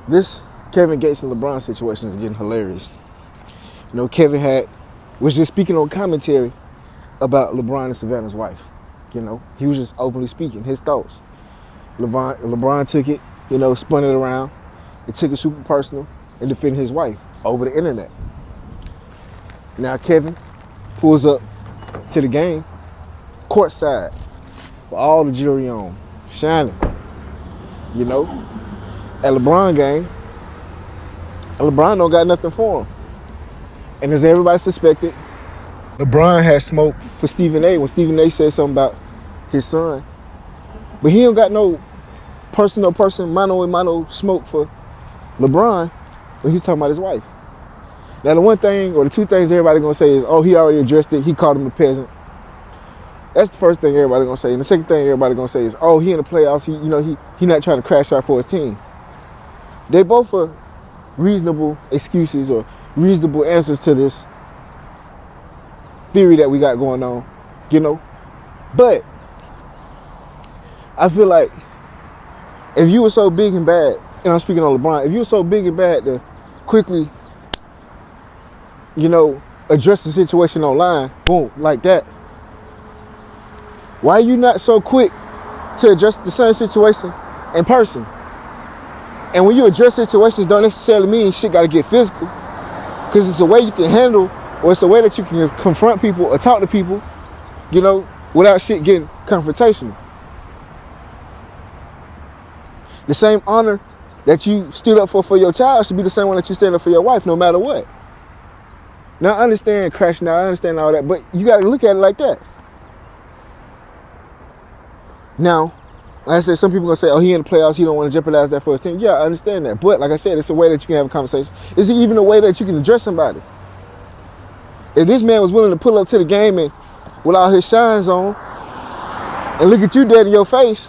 This Kevin Gates and LeBron situation is getting hilarious. You know, Kevin was just speaking on commentary about LeBron and Savannah's wife. You know, he was just openly speaking his thoughts. LeBron took it, spun it around. It took it super personal and defended his wife over the internet. Now Kevin pulls up to the game, courtside, with all the jewelry on, shining. At LeBron game, and LeBron don't got nothing for him. And as everybody suspected, LeBron had smoke for Stephen A. when Stephen A. said something about his son. But he don't got no mano smoke for LeBron when he's talking about his wife. Now the one thing, or the two things everybody gonna say is, oh, he already addressed it, he called him a peasant. That's the first thing everybody gonna say. And the second thing everybody gonna say is, oh, he in the playoffs, he not trying to crash out for his team. They both are reasonable excuses or reasonable answers to this theory that we got going on, But I feel like if you were so big and bad, and I'm speaking on LeBron, if you were so big and bad to quickly, address the situation online, boom, like that, why are you not so quick to address the same situation in person? And when you address situations, don't necessarily mean shit got to get physical, because it's a way you can handle, or it's a way that you can confront people or talk to people, without shit getting confrontational. The same honor that you stood up for your child should be the same one that you stand up for your wife, no matter what. Now, I understand crashing out, I understand all that, but you got to look at it like that. Now, like I said, some people going to say, oh, he in the playoffs, he don't want to jeopardize that for his team. Yeah, I understand that. But like I said, it's a way that you can have a conversation. Is it even a way that you can address somebody? If this man was willing to pull up to the game and with all his shines on and look at you dead in your face,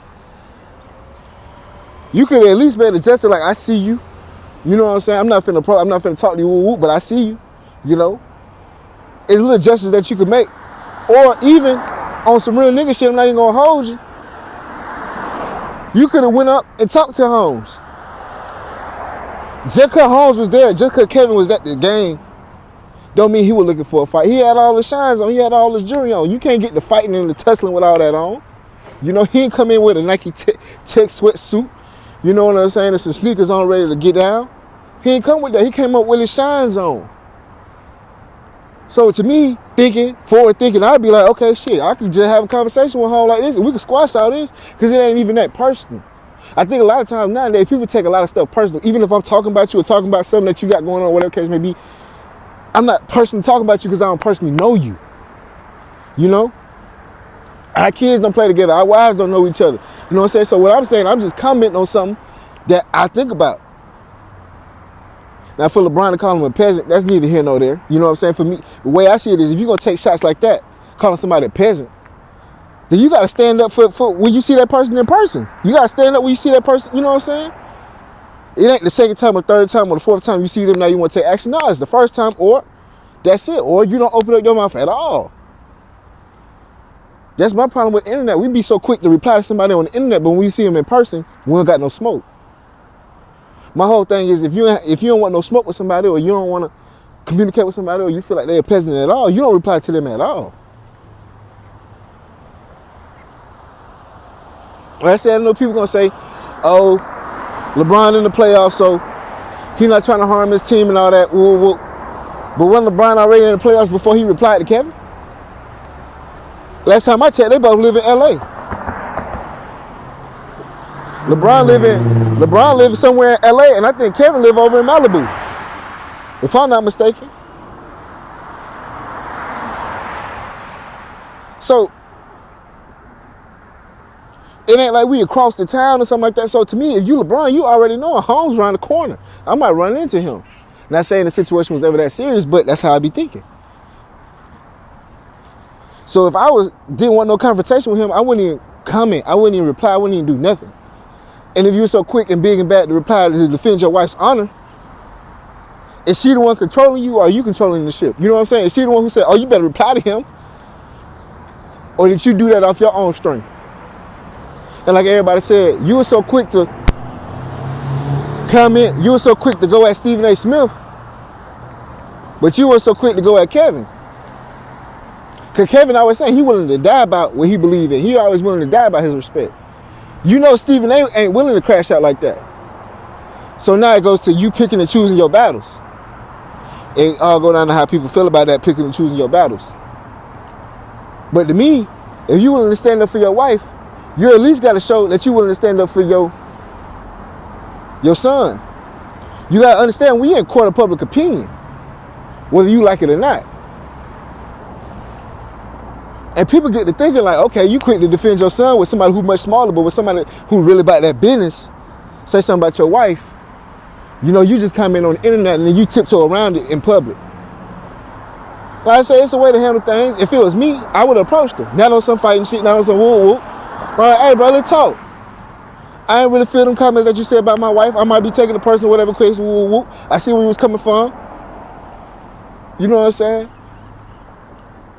you could at least be able to gesture like, I see you. You know what I'm saying? I'm not finna talk to you, but I see you. It's little gestures that you could make. Or even on some real nigga shit, I'm not even gonna hold you. You could have went up and talked to Holmes. Just because Holmes was there, just because Kevin was at the game, don't mean he was looking for a fight. He had all the shines on. He had all his jewelry on. You can't get the fighting and the tussling with all that on. He didn't come in with a Nike Tech sweatsuit. You know what I'm saying? And some sneakers on ready to get down. He didn't come with that. He came up with his shines on. So to me, forward thinking, I'd be like, okay, shit, I could just have a conversation with Holmes like this and we could squash all this because it ain't even that personal. I think a lot of times nowadays, people take a lot of stuff personal. Even if I'm talking about you or talking about something that you got going on, whatever case may be, I'm not personally talking about you because I don't personally know you. Our kids don't play together. Our wives don't know each other. You know what I'm saying? So what I'm saying, I'm just commenting on something that I think about. Now, for LeBron to call him a peasant, that's neither here nor there. You know what I'm saying? For me, the way I see it is, if you're going to take shots like that, calling somebody a peasant, then you got to stand up for when you see that person in person. You got to stand up when you see that person, you know what I'm saying? It ain't the second time or third time or the fourth time you see them, now you want to take action. No, it's the first time, or that's it. Or you don't open up your mouth at all. That's my problem with the internet. We be so quick to reply to somebody on the internet, but when we see them in person, we don't got no smoke. My whole thing is, if you don't want no smoke with somebody, or you don't want to communicate with somebody, or you feel like they're a peasant at all, you don't reply to them at all. Like I said, I know people going to say, oh, LeBron in the playoffs, so he's not trying to harm his team and all that. But wasn't LeBron already in the playoffs before he replied to Kevin? Last time I checked, they both live in LA. LeBron lives somewhere in LA, and I think Kevin live over in Malibu, if I'm not mistaken. So it ain't like we across the town or something like that. So to me, if you LeBron, you already know Holmes around the corner. I might run into him. Not saying the situation was ever that serious, but that's how I be thinking. So if I didn't want no confrontation with him, I wouldn't even comment. I wouldn't even reply. I wouldn't even do nothing. And if you're so quick and big and bad to reply to defend your wife's honor, is she the one controlling you, or are you controlling the ship? You know what I'm saying? Is she the one who said, oh, you better reply to him? Or did you do that off your own strength? And like everybody said, you were so quick to comment, you were so quick to go at Stephen A. Smith, but you weren't so quick to go at Kevin. Because Kevin always saying he willing to die about what he believe in. He always willing to die about his respect. You know Stephen A. ain't willing to crash out like that. So now it goes to you picking and choosing your battles. It all go down to how people feel about that, picking and choosing your battles. But to me, if you willing to stand up for your wife, you at least got to show that you willing to stand up for your son. You got to understand we in court of public opinion, whether you like it or not. And people get to thinking like, okay, you quick to defend your son with somebody who's much smaller, but with somebody who really about that business, say something about your wife, you know, you just comment on the internet and then you tiptoe around it in public. Like I say, it's a way to handle things. If it was me, I would have approached her. Not on some fighting shit, not on some woo-woo. Like, hey, bro, let's talk. I ain't really feel them comments that you said about my wife. I might be taking the personal whatever case, woo-woo. I see where you was coming from. You know what I'm saying?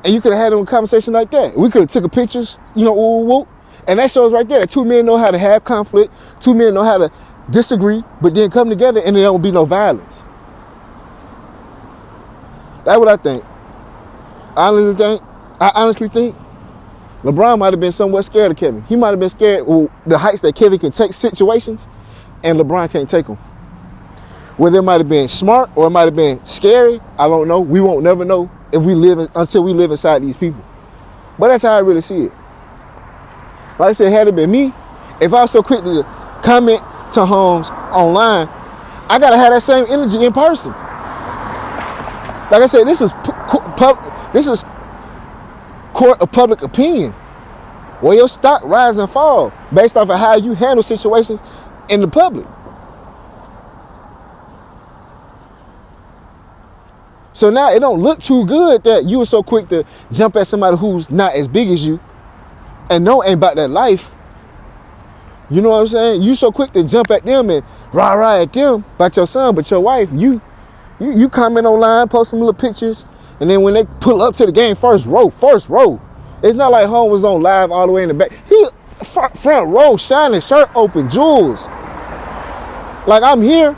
And you could have had a conversation like that. We could have took pictures, you know, woo. And that shows right there that two men know how to have conflict. Two men know how to disagree, but then come together and there don't be no violence. That's what I think. I honestly think LeBron might have been somewhat scared of Kevin. He might have been scared of the heights that Kevin can take situations and LeBron can't take them. Whether it might have been smart or it might have been scary, I don't know. We won't never know if we live until we live inside these people. But that's how I really see it. Like I said, had it been me, if I was so quick to comment to Holmes online, I gotta have that same energy in person. Like I said, this is court of public opinion, where your stock rise and fall based off of how you handle situations in the public. So now it don't look too good that you were so quick to jump at somebody who's not as big as you and know ain't about that life. You know what I'm saying? You so quick to jump at them and rah at them about your son, but your wife, you comment online, post some little pictures, and then when they pull up to the game, first row. It's not like Home was on live all the way in the back. He front row, shining, shirt open, jewels. Like, I'm here.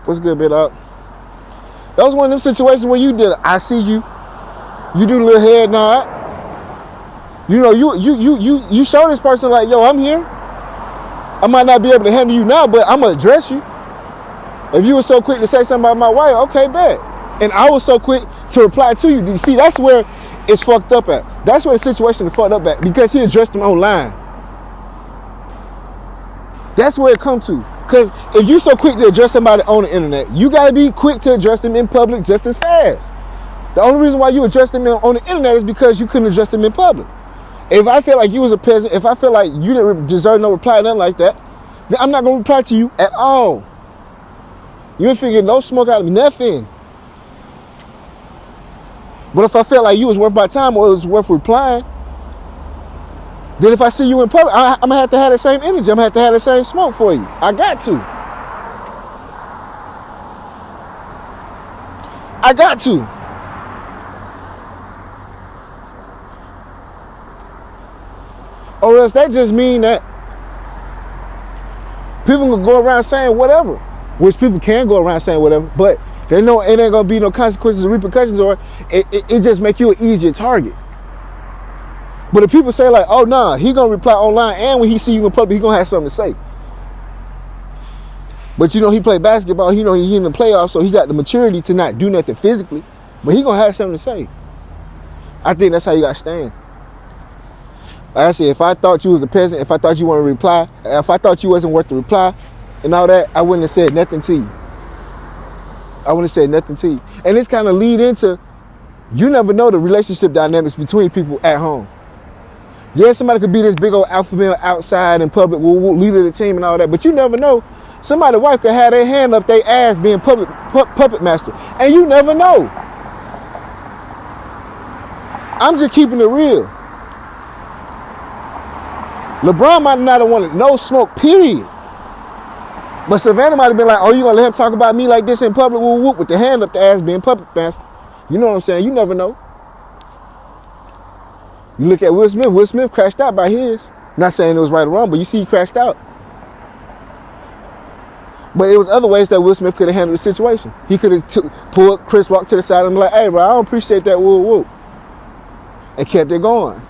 What's good, bit up? That was one of them situations where you did I see you. You do the little head nod. You know, you show this person like, yo, I'm here. I might not be able to handle you now, but I'm gonna address you. If you were so quick to say something about my wife, okay, bet. And I was so quick to reply to you. You see, that's where it's fucked up at. That's where the situation is fucked up at, because he addressed him online. That's where it comes to. Because if you so quick to address somebody on the internet, you gotta be quick to address them in public just as fast. The only reason why you addressed them on the internet is because you couldn't address them in public. If I feel like you was a peasant, if I feel like you didn't deserve no reply, nothing like that, then I'm not gonna reply to you at all. You ain't figure no smoke out of me, nothing. But if I felt like you was worth my time or it was worth replying, then if I see you in public, I'm gonna have to have the same energy. I'm gonna have to have the same smoke for you. I got to. Or else that just mean that people can go around saying whatever, which people can go around saying whatever, but they know it ain't gonna be no consequences or repercussions, or it just make you an easier target. But if people say like, oh nah, he gonna reply online, and when he see you in public, he gonna have something to say. But you know, he play basketball, you know, he in the playoffs, so he got the maturity to not do nothing physically, but he gonna have something to say. I think that's how you gotta stand. Like I said, if I thought you was a peasant, if I thought you wanted to reply, if I thought you wasn't worth the reply and all that, I wouldn't have said nothing to you. And this kind of lead into, you never know the relationship dynamics between people at home. Yeah, somebody could be this big old alpha male outside in public, leader of the team and all that, but you never know. Somebody's wife could have their hand up their ass being puppet master, and you never know. I'm just keeping it real. LeBron might not have wanted no smoke, period. But Savannah might have been like, oh, you gonna let him talk about me like this in public, with the hand up the ass being puppet master. You know what I'm saying? You never know. You look at Will Smith. Will Smith crashed out by his. Not saying it was right or wrong, but you see he crashed out. But it was other ways that Will Smith could have handled the situation. He could have pulled Chris Rock to the side and be like, hey, bro, I don't appreciate that, woo woo. And kept it going.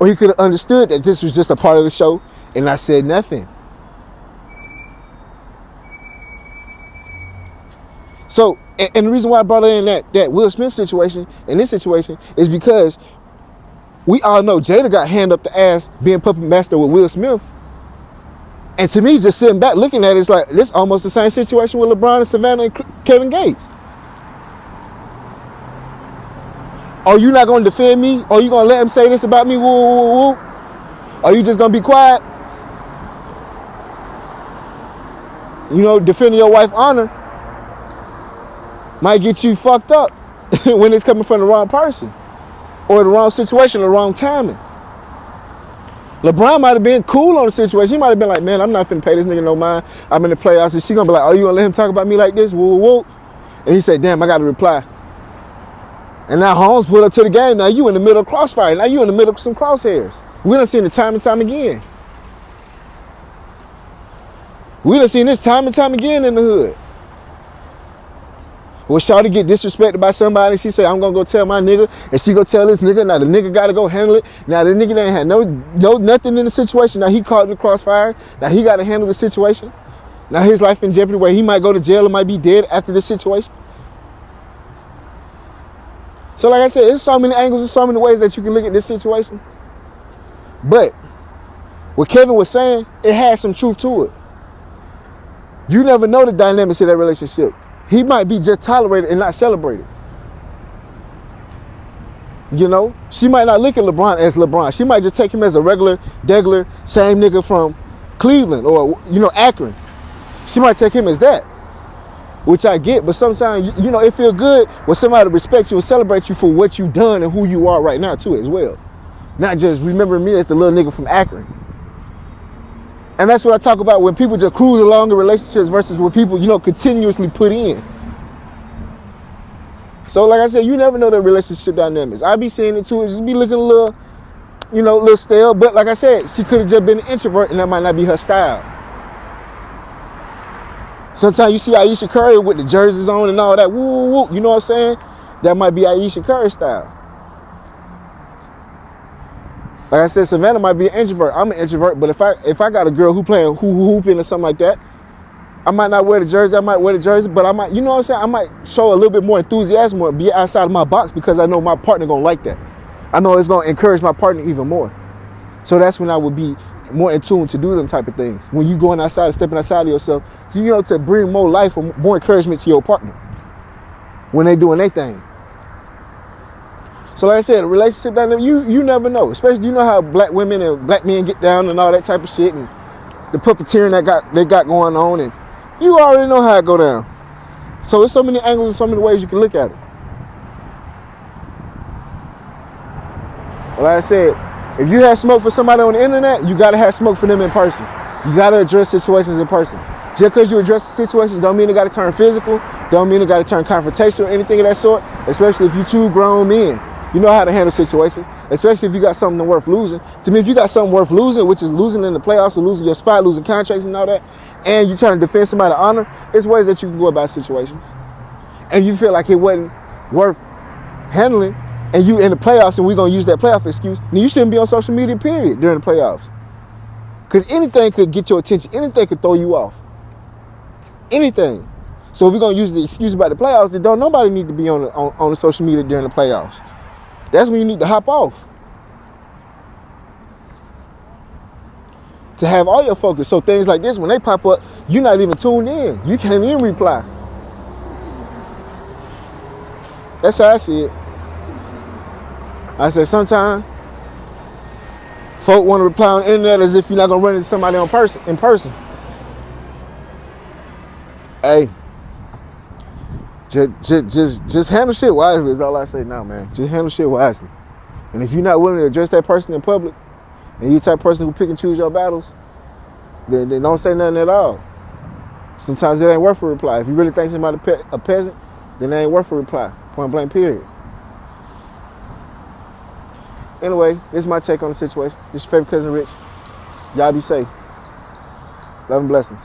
Or he could have understood that this was just a part of the show and not said nothing. So, and the reason why I brought in that Will Smith situation and this situation is because we all know Jada got hand up the ass being puppet master with Will Smith. And to me, just sitting back looking at it, it's like, this almost the same situation with LeBron and Savannah and Kevin Gates. Are you not going to defend me? Are you going to let him say this about me? Woo, woo, woo. Are you just going to be quiet? You know, defending your wife's honor might get you fucked up when it's coming from the wrong person or the wrong situation or the wrong timing. LeBron might have been cool on the situation. He might have been like, man, I'm not finna pay this nigga no mind. I'm in the playoffs. And she gonna be like, oh, you gonna let him talk about me like this? Woo, woo. And he said, damn, I gotta reply. And now Holmes pulled up to the game. Now you in the middle of crossfire. Now you in the middle of some crosshairs. We done seen it time and time again. We done seen this time and time again in the hood. Well, Shawty get disrespected by somebody. She say, I'm gonna go tell my nigga. And she go tell this nigga. Now the nigga gotta go handle it. Now the nigga ain't had no nothing in the situation. Now he caught in the crossfire. Now he gotta handle the situation. Now his life in jeopardy where he might go to jail or might be dead after this situation. So like I said, there's so many angles and so many ways that you can look at this situation. But what Kevin was saying, it has some truth to it. You never know the dynamics of that relationship. He might be just tolerated and not celebrated. You know, she might not look at LeBron as LeBron. She might just take him as a regular, same nigga from Cleveland or, you know, Akron. She might take him as that, which I get. But sometimes, you know, it feel good when somebody respects you and celebrates you for what you've done and who you are right now too as well. Not just remembering me as the little nigga from Akron. And that's what I talk about when people just cruise along in relationships versus when people, you know, continuously put in. So like I said, you never know the relationship dynamics. I be seeing it too. It just be looking a little, you know, a little stale. But like I said, she could have just been an introvert and that might not be her style. Sometimes you see Ayesha Curry with the jerseys on and all that. Woo, woo, you know what I'm saying? That might be Ayesha Curry style. Like I said, Savannah might be an introvert. I'm an introvert, but if I got a girl who playing hooping or something like that, I might not wear the jersey. I might wear the jersey, but I might, you know what I'm saying? I might show a little bit more enthusiasm or be outside of my box because I know my partner gonna like that. I know it's gonna encourage my partner even more. So that's when I would be more in tune to do them type of things. When you going outside and stepping outside of yourself, so you know, to bring more life or more encouragement to your partner when they doing their thing. So like I said, a relationship dynamic, you never know. Especially, you know how black women and black men get down and all that type of shit and the puppeteering they got going on, and you already know how it go down. So there's so many angles and so many ways you can look at it. But like I said, if you have smoke for somebody on the internet, you gotta have smoke for them in person. You gotta address situations in person. Just because you address the situation don't mean it gotta turn physical, don't mean it gotta turn confrontational or anything of that sort, especially if you two grown men. You know how to handle situations, especially if you got something worth losing. To me, if you got something worth losing, which is losing in the playoffs or losing your spot, losing contracts and all that, and you're trying to defend somebody's honor, there's ways that you can go about situations. And you feel like it wasn't worth handling, and you in the playoffs and we're going to use that playoff excuse, then you shouldn't be on social media, period, during the playoffs. Because anything could get your attention. Anything could throw you off. Anything. So if we're going to use the excuse about the playoffs, then don't nobody need to be on the social media during the playoffs. That's when you need to hop off. To have all your focus. So things like this, when they pop up, you're not even tuned in. You can't even reply. That's how I see it. I said sometimes folk want to reply on the internet as if you're not going to run into somebody in person. Hey. Just handle shit wisely is all I say now, man. Just handle shit wisely. And if you're not willing to address that person in public, and you're the type of person who pick and choose your battles, then don't say nothing at all. Sometimes it ain't worth a reply. If you really think somebody a peasant, then it ain't worth a reply. Point blank, period. Anyway, this is my take on the situation. This is your favorite cousin Rich. Y'all be safe. Love and blessings.